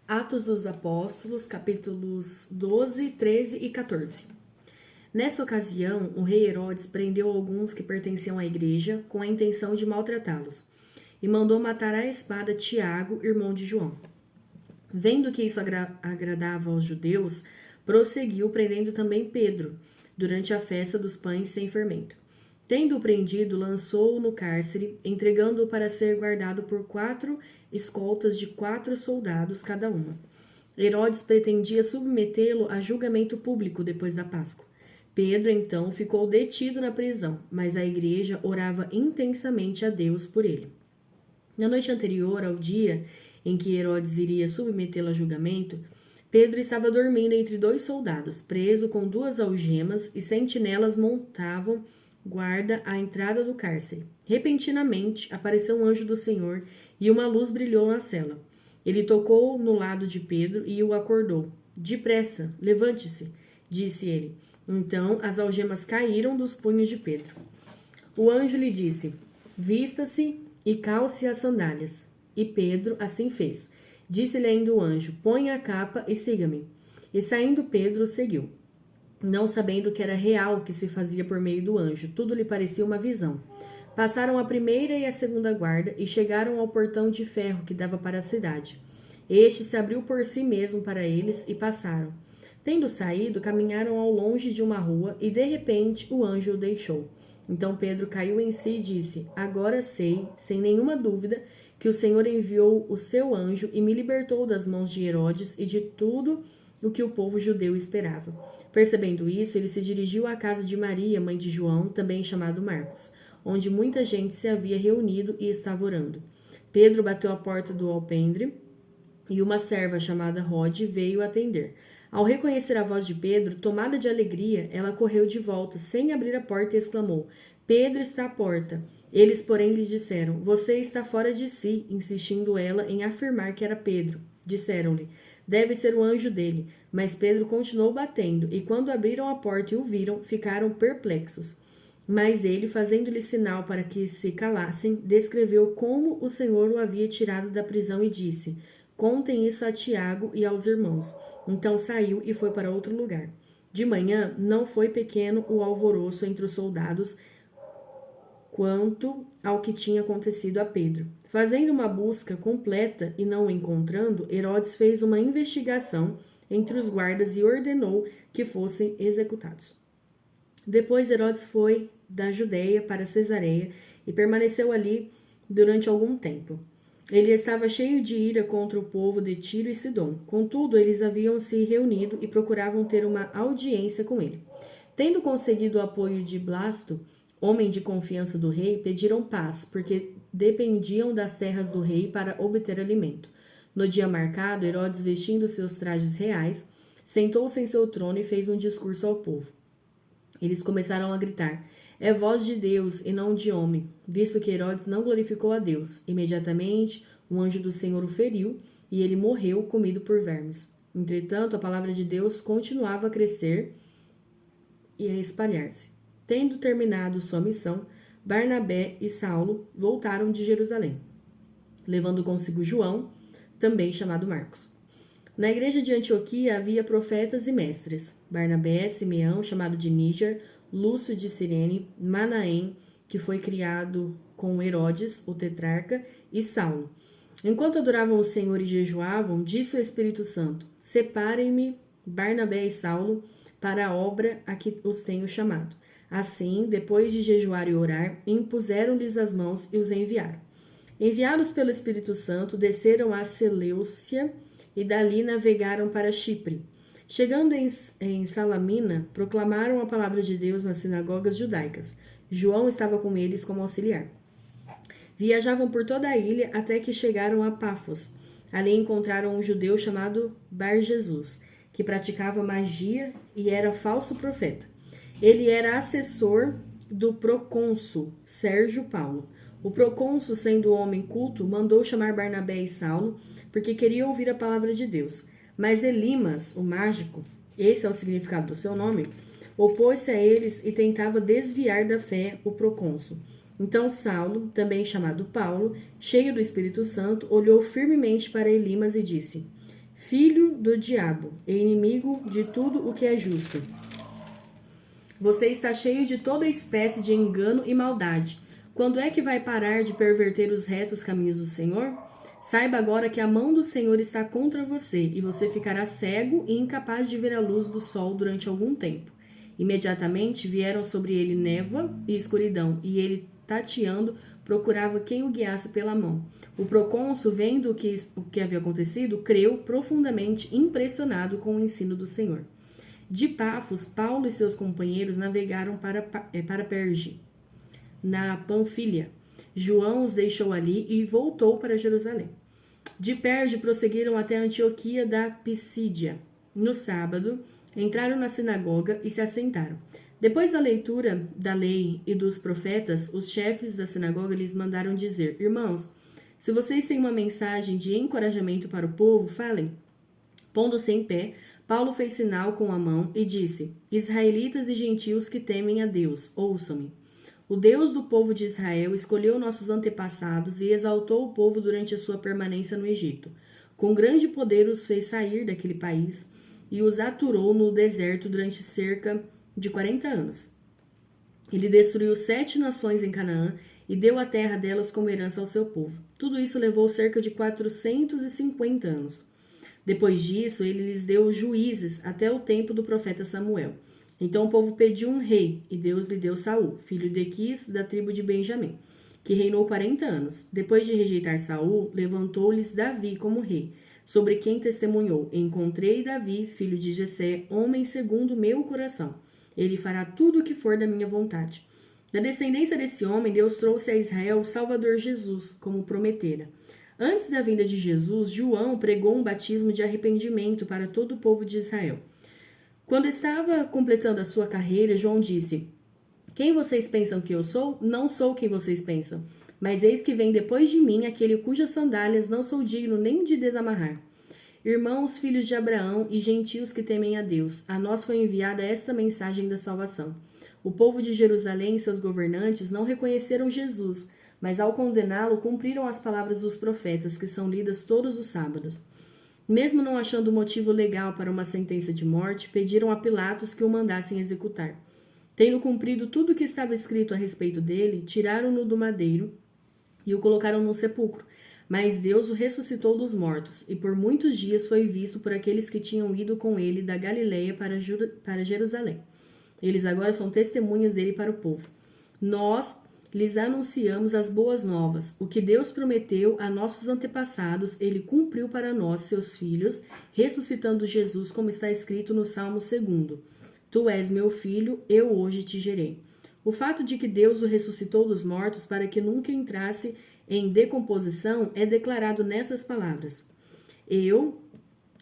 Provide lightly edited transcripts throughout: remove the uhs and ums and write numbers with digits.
Atos dos Apóstolos, capítulos 12, 13 e 14. Nessa ocasião, o rei Herodes prendeu alguns que pertenciam à igreja com a intenção de maltratá-los e mandou matar à espada Tiago, irmão de João. Vendo que isso agradava aos judeus, prosseguiu prendendo também Pedro, durante a festa dos pães sem fermento. Tendo-o prendido, lançou-o no cárcere, entregando-o para ser guardado por 4 escoltas de 4 soldados cada uma. Herodes pretendia submetê-lo a julgamento público depois da Páscoa. Pedro, então, ficou detido na prisão, mas a igreja orava intensamente a Deus por ele. Na noite anterior ao dia em que Herodes iria submetê-lo a julgamento, Pedro estava dormindo entre 2 soldados, preso com 2 algemas, e sentinelas montavam guarda à entrada do cárcere. Repentinamente apareceu um anjo do Senhor e uma luz brilhou na cela. Ele tocou no lado de Pedro e o acordou. Depressa, levante-se, disse ele. Então as algemas caíram dos punhos de Pedro. O anjo lhe disse: vista-se e calce as sandálias. E Pedro assim fez. Disse-lhe ainda o anjo: ponha a capa e siga-me. E saindo Pedro o seguiu, não sabendo que era real o que se fazia por meio do anjo. Tudo lhe parecia uma visão. Passaram a primeira e a segunda guarda e chegaram ao portão de ferro que dava para a cidade. Este se abriu por si mesmo para eles e passaram. Tendo saído, caminharam ao longe de uma rua e de repente o anjo o deixou. Então Pedro caiu em si e disse: agora sei, sem nenhuma dúvida, que o Senhor enviou o seu anjo e me libertou das mãos de Herodes e de tudo o que o povo judeu esperava. Percebendo isso, ele se dirigiu à casa de Maria, mãe de João, também chamado Marcos, onde muita gente se havia reunido e estava orando. Pedro bateu à porta do alpendre e uma serva chamada Rode veio atender. Ao reconhecer a voz de Pedro, tomada de alegria, ela correu de volta, sem abrir a porta, e exclamou: Pedro está à porta. Eles, porém, lhes disseram: você está fora de si, insistindo ela em afirmar que era Pedro. Disseram-lhe: deve ser o anjo dele. Mas Pedro continuou batendo, e quando abriram a porta e o viram, ficaram perplexos. Mas ele, fazendo-lhe sinal para que se calassem, descreveu como o Senhor o havia tirado da prisão e disse: contem isso a Tiago e aos irmãos. Então saiu e foi para outro lugar. De manhã, não foi pequeno o alvoroço entre os soldados quanto ao que tinha acontecido a Pedro. Fazendo uma busca completa e não o encontrando, Herodes fez uma investigação entre os guardas e ordenou que fossem executados. Depois Herodes foi da Judeia para Cesareia e permaneceu ali durante algum tempo. Ele estava cheio de ira contra o povo de Tiro e Sidom. Contudo, eles haviam se reunido e procuravam ter uma audiência com ele. Tendo conseguido o apoio de Blasto, homem de confiança do rei, pediram paz, porque dependiam das terras do rei para obter alimento. No dia marcado, Herodes, vestindo seus trajes reais, sentou-se em seu trono e fez um discurso ao povo. Eles começaram a gritar: é voz de Deus e não de homem, visto que Herodes não glorificou a Deus. Imediatamente, um anjo do Senhor o feriu e ele morreu, comido por vermes. Entretanto, a palavra de Deus continuava a crescer e a espalhar-se. Tendo terminado sua missão, Barnabé e Saulo voltaram de Jerusalém, levando consigo João, também chamado Marcos. Na igreja de Antioquia havia profetas e mestres: Barnabé, Simeão, chamado de Níger, Lúcio de Cirene, Manaém, que foi criado com Herodes, o tetrarca, e Saulo. Enquanto adoravam o Senhor e jejuavam, disse o Espírito Santo: separem-me Barnabé e Saulo para a obra a que os tenho chamado. Assim, depois de jejuar e orar, impuseram-lhes as mãos e os enviaram. Enviados pelo Espírito Santo, desceram a Seleucia e dali navegaram para Chipre. Chegando em Salamina, proclamaram a palavra de Deus nas sinagogas judaicas. João estava com eles como auxiliar. Viajavam por toda a ilha até que chegaram a Pafos. Ali encontraram um judeu chamado Bar-Jesus, que praticava magia e era falso profeta. Ele era assessor do procônsul Sérgio Paulo. O procônsul, sendo homem culto, mandou chamar Barnabé e Saulo, porque queria ouvir a palavra de Deus. Mas Elimas, o mágico, esse é o significado do seu nome, opôs-se a eles e tentava desviar da fé o procônsul. Então Saulo, também chamado Paulo, cheio do Espírito Santo, olhou firmemente para Elimas e disse: filho do diabo e inimigo de tudo o que é justo. Você está cheio de toda espécie de engano e maldade. Quando é que vai parar de perverter os retos caminhos do Senhor? Saiba agora que a mão do Senhor está contra você, e você ficará cego e incapaz de ver a luz do sol durante algum tempo. Imediatamente vieram sobre ele névoa e escuridão, e ele, tateando, procurava quem o guiasse pela mão. O procônsul, vendo o que havia acontecido, creu profundamente impressionado com o ensino do Senhor. De Pafos, Paulo e seus companheiros navegaram para Perge, na Panfilha. João os deixou ali e voltou para Jerusalém. De Perge prosseguiram até Antioquia da Pisídia. No sábado, entraram na sinagoga e se assentaram. Depois da leitura da lei e dos profetas, os chefes da sinagoga lhes mandaram dizer: Irmãos, se vocês têm uma mensagem de encorajamento para o povo, falem. Pondo-se em pé, Paulo fez sinal com a mão e disse: Israelitas e gentios que temem a Deus, ouçam-me. O Deus do povo de Israel escolheu nossos antepassados e exaltou o povo durante a sua permanência no Egito. Com grande poder os fez sair daquele país e os aturou no deserto durante cerca de 40 anos. Ele destruiu 7 nações em Canaã e deu a terra delas como herança ao seu povo. Tudo isso levou cerca de 450 anos. Depois disso, ele lhes deu juízes até o tempo do profeta Samuel. Então o povo pediu um rei, e Deus lhe deu Saul, filho de Quis, da tribo de Benjamim, que reinou 40 anos. Depois de rejeitar Saul, levantou-lhes Davi como rei, sobre quem testemunhou: Encontrei Davi, filho de Jessé, homem segundo o meu coração. Ele fará tudo o que for da minha vontade. Da descendência desse homem, Deus trouxe a Israel o Salvador Jesus, como prometera. Antes da vinda de Jesus, João pregou um batismo de arrependimento para todo o povo de Israel. Quando estava completando a sua carreira, João disse: Quem vocês pensam que eu sou? Não sou quem vocês pensam, mas eis que vem depois de mim aquele cujas sandálias não sou digno nem de desamarrar. Irmãos, filhos de Abraão e gentios que temem a Deus, a nós foi enviada esta mensagem da salvação. O povo de Jerusalém e seus governantes não reconheceram Jesus, mas ao condená-lo cumpriram as palavras dos profetas, que são lidas todos os sábados. Mesmo não achando motivo legal para uma sentença de morte, pediram a Pilatos que o mandassem executar. Tendo cumprido tudo o que estava escrito a respeito dele, tiraram-no do madeiro e o colocaram num sepulcro. Mas Deus o ressuscitou dos mortos, e por muitos dias foi visto por aqueles que tinham ido com ele da Galileia para Jerusalém. Eles agora são testemunhas dele para o povo. Nós lhes anunciamos as boas novas. O que Deus prometeu a nossos antepassados, ele cumpriu para nós, seus filhos, ressuscitando Jesus, como está escrito no Salmo 2. Tu és meu filho, eu hoje te gerei. O fato de que Deus o ressuscitou dos mortos para que nunca entrasse em decomposição é declarado nessas palavras: Eu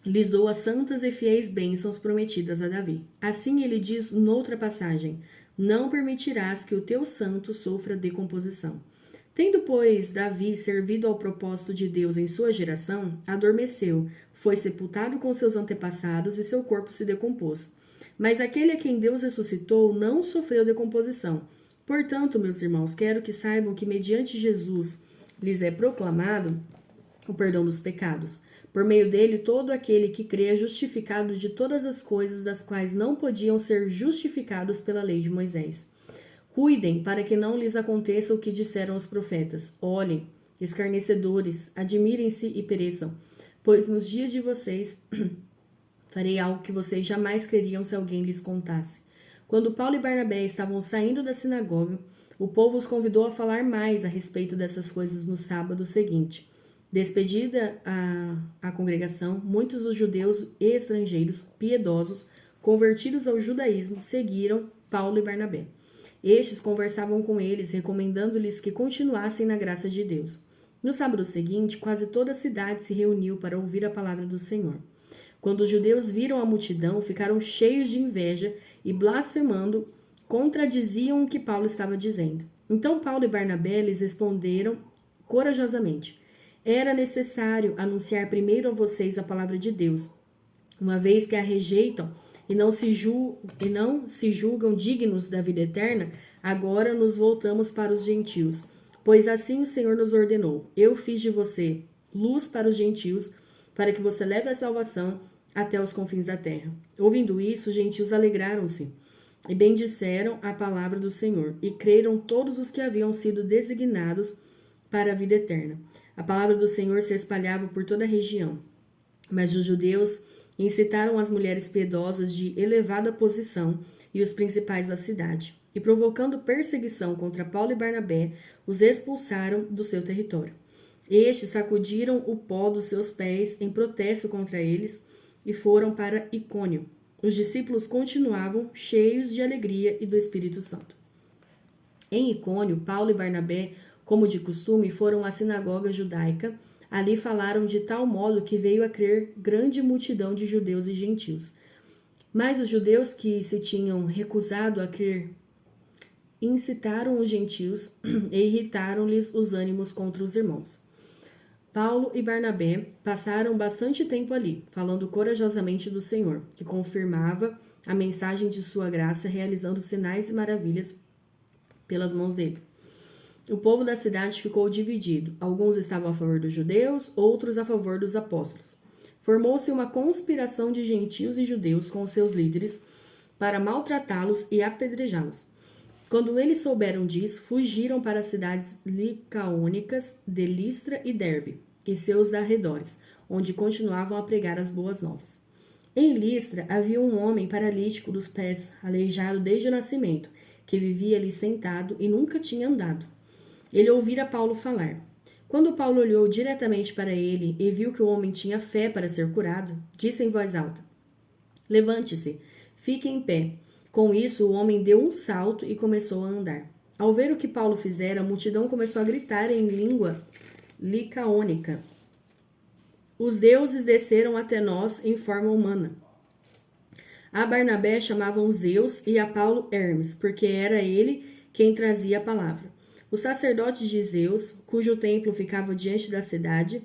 lhes dou as santas e fiéis bênçãos prometidas a Davi. Assim ele diz noutra passagem: Não permitirás que o teu santo sofra decomposição. Tendo, pois, Davi servido ao propósito de Deus em sua geração, adormeceu, foi sepultado com seus antepassados e seu corpo se decompôs. Mas aquele a quem Deus ressuscitou não sofreu decomposição. Portanto, meus irmãos, quero que saibam que mediante Jesus lhes é proclamado o perdão dos pecados. Por meio dele, todo aquele que crê é justificado de todas as coisas das quais não podiam ser justificados pela lei de Moisés. Cuidem para que não lhes aconteça o que disseram os profetas. Olhem, escarnecedores, admirem-se e pereçam, pois nos dias de vocês farei algo que vocês jamais creriam se alguém lhes contasse. Quando Paulo e Barnabé estavam saindo da sinagoga, o povo os convidou a falar mais a respeito dessas coisas no sábado seguinte. Despedida a congregação, muitos dos judeus e estrangeiros piedosos, convertidos ao judaísmo, seguiram Paulo e Barnabé. Estes conversavam com eles, recomendando-lhes que continuassem na graça de Deus. No sábado seguinte, quase toda a cidade se reuniu para ouvir a palavra do Senhor. Quando os judeus viram a multidão, ficaram cheios de inveja e, blasfemando, contradiziam o que Paulo estava dizendo. Então Paulo e Barnabé lhes responderam corajosamente: Era necessário anunciar primeiro a vocês a palavra de Deus. Uma vez que a rejeitam e não se julgam dignos da vida eterna, agora nos voltamos para os gentios. Pois assim o Senhor nos ordenou: Eu fiz de você luz para os gentios, para que você leve a salvação até os confins da terra. Ouvindo isso, os gentios alegraram-se e bendisseram a palavra do Senhor, e creram todos os que haviam sido designados para a vida eterna. A palavra do Senhor se espalhava por toda a região, mas os judeus incitaram as mulheres piedosas de elevada posição e os principais da cidade, e provocando perseguição contra Paulo e Barnabé, os expulsaram do seu território. Estes sacudiram o pó dos seus pés em protesto contra eles e foram para Icônio. Os discípulos continuavam cheios de alegria e do Espírito Santo. Em Icônio, Paulo e Barnabé, como de costume, foram à sinagoga judaica. Ali falaram de tal modo que veio a crer grande multidão de judeus e gentios. Mas os judeus que se tinham recusado a crer incitaram os gentios e irritaram-lhes os ânimos contra os irmãos. Paulo e Barnabé passaram bastante tempo ali, falando corajosamente do Senhor, que confirmava a mensagem de sua graça, realizando sinais e maravilhas pelas mãos dele. O povo da cidade ficou dividido. Alguns estavam a favor dos judeus, outros a favor dos apóstolos. Formou-se uma conspiração de gentios e judeus com seus líderes para maltratá-los e apedrejá-los. Quando eles souberam disso, fugiram para as cidades licaônicas de Listra e Derbe e seus arredores, onde continuavam a pregar as boas novas. Em Listra havia um homem paralítico dos pés, aleijado desde o nascimento, que vivia ali sentado e nunca tinha andado. Ele ouvira Paulo falar. Quando Paulo olhou diretamente para ele e viu que o homem tinha fé para ser curado, disse em voz alta: Levante-se, fique em pé. Com isso, o homem deu um salto e começou a andar. Ao ver o que Paulo fizera, a multidão começou a gritar em língua licaônica: Os deuses desceram até nós em forma humana. A Barnabé chamavam Zeus e a Paulo Hermes, porque era ele quem trazia a palavra. O sacerdote de Zeus, cujo templo ficava diante da cidade,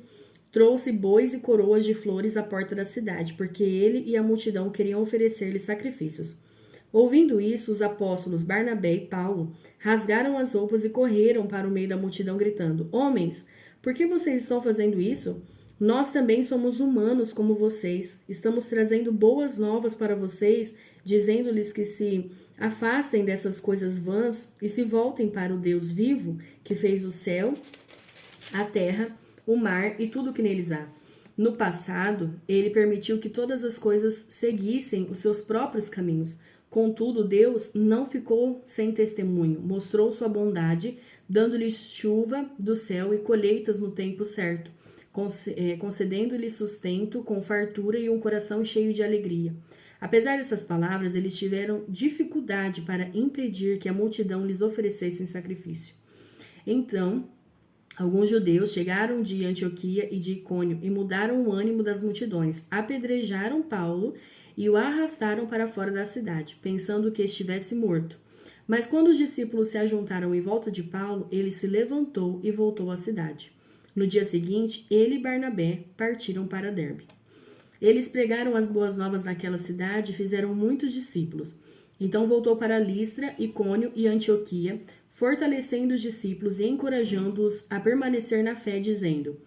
trouxe bois e coroas de flores à porta da cidade, porque ele e a multidão queriam oferecer-lhe sacrifícios. Ouvindo isso, os apóstolos Barnabé e Paulo rasgaram as roupas e correram para o meio da multidão, gritando: Homens, por que vocês estão fazendo isso? Nós também somos humanos como vocês. Estamos trazendo boas novas para vocês, dizendo-lhes que se afastem dessas coisas vãs e se voltem para o Deus vivo, que fez o céu, a terra, o mar e tudo o que neles há. No passado, ele permitiu que todas as coisas seguissem os seus próprios caminhos. Contudo, Deus não ficou sem testemunho, mostrou sua bondade, dando-lhes chuva do céu e colheitas no tempo certo, concedendo-lhes sustento com fartura e um coração cheio de alegria. Apesar dessas palavras, eles tiveram dificuldade para impedir que a multidão lhes oferecesse sacrifício. Então, alguns judeus chegaram de Antioquia e de Icônio e mudaram o ânimo das multidões, apedrejaram Paulo e o arrastaram para fora da cidade, pensando que estivesse morto. Mas quando os discípulos se ajuntaram em volta de Paulo, ele se levantou e voltou à cidade. No dia seguinte, ele e Barnabé partiram para Derbe. Eles pregaram as boas novas naquela cidade e fizeram muitos discípulos. Então voltou para Listra, Icônio e Antioquia, fortalecendo os discípulos e encorajando-os a permanecer na fé, dizendo: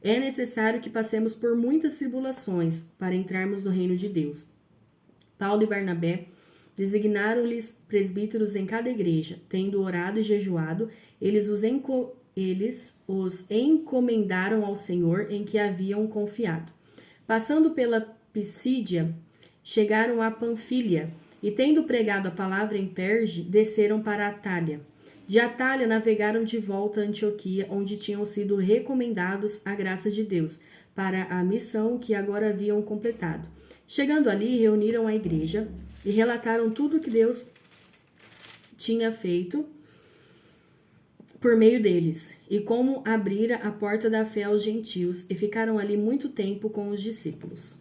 É necessário que passemos por muitas tribulações para entrarmos no reino de Deus. Paulo e Barnabé designaram-lhes presbíteros em cada igreja. Tendo orado e jejuado, eles os encomendaram ao Senhor em que haviam confiado. Passando pela Pisídia, chegaram a Panfília, e tendo pregado a palavra em Perge, desceram para Atália. De Atália navegaram de volta a Antioquia, onde tinham sido recomendados à graça de Deus, para a missão que agora haviam completado. Chegando ali, reuniram a igreja e relataram tudo o que Deus tinha feito por meio deles, e como abrira a porta da fé aos gentios, e ficaram ali muito tempo com os discípulos.